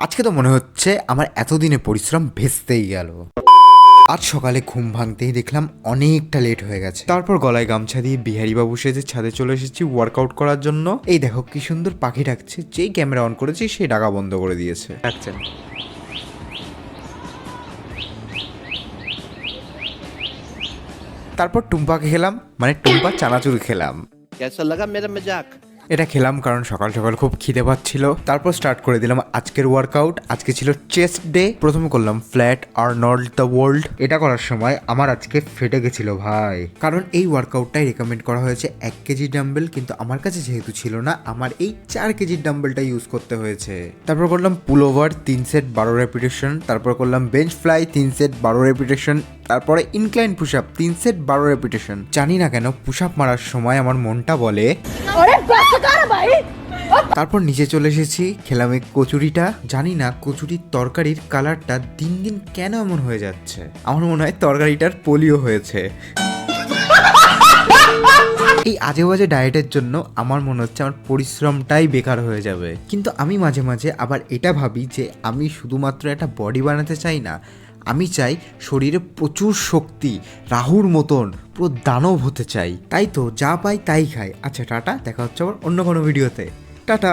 আজকে তো মনে হচ্ছে আমার এতদিনে পরিশ্রম ভেস্তেই গেল। আজ সকালে ঘুম ভাঙতেই দেখলাম অনেকটা লেট হয়ে গেছে। তারপর গলায় গামছা দিয়ে বিহারি বাবু সেজে ছাদে চলে এসেছি ওয়ার্কআউট করার জন্য। এই দেখো কি সুন্দর পাখি ডাকছে, যেই ক্যামেরা অন করেছি সেই ডাকা বন্ধ করে দিয়েছে। ডাকছেন। তারপর টুম্পাকে খেলাম, মানে টুম্পা চানাচুর খেলাম। कैसा लगा मेरा मजाक। এটা খেলাম কারণ সকাল সকাল খুব খিদে পাচ্ছিল। তারপর স্টার্ট করে দিলাম আজকের ওয়ার্কআউট। আজকে ছিল চেস্ট ডে। প্রথমে করলাম ফ্ল্যাট আর্নল্ড দ্য ওয়ার্ল্ড। এটা করার সময় আমার আজকে ফেটে গেছিল ভাই, কারণ এই ওয়ার্কআউটটাই রেকমেন্ড করা হয়েছে 1 কেজি ডাম্বেল, কিন্তু আমার কাছে যেহেতু ছিল না, আমার এই 4 কেজির ডাম্বেলটা ইউজ করতে হয়েছে। তারপর করলাম পুল ওভার 3 সেট 12 রেপিটেশন। তারপর করলাম বেঞ্চ ফ্লাই 3 সেট 12 রেপিটেশন। তারপরে incline push up 3 set 12 repetition. জানি না কেন পুশ আপ মারার সময় আমার মনটা বলে তারপর নিচে চলে এসেছি, খেলাম এই কচুরিটা। জানি না কচুরির তরকারির কালারটা দিন দিন কেন এমন হয়ে যাচ্ছে। আমার মনে হয় তরকারিটার পোলিও হয়েছে। এই আজে বাজে ডায়েটের জন্য আমার মনে হচ্ছে আমার পরিশ্রমটাই বেকার হয়ে যাবে। কিন্তু আমি মাঝে মাঝে আবার এটা ভাবি যে আমি শুধুমাত্র একটা বডি বানাতে চাই না, আমি চাই শরীরে প্রচুর শক্তি, রাহুর মতন পুরো দানব হতে চাই। তাই তো যা পাই তাই খাই। আচ্ছা টাটা, দেখা হচ্ছে আবার অন্য কোনো ভিডিওতে। টাটা।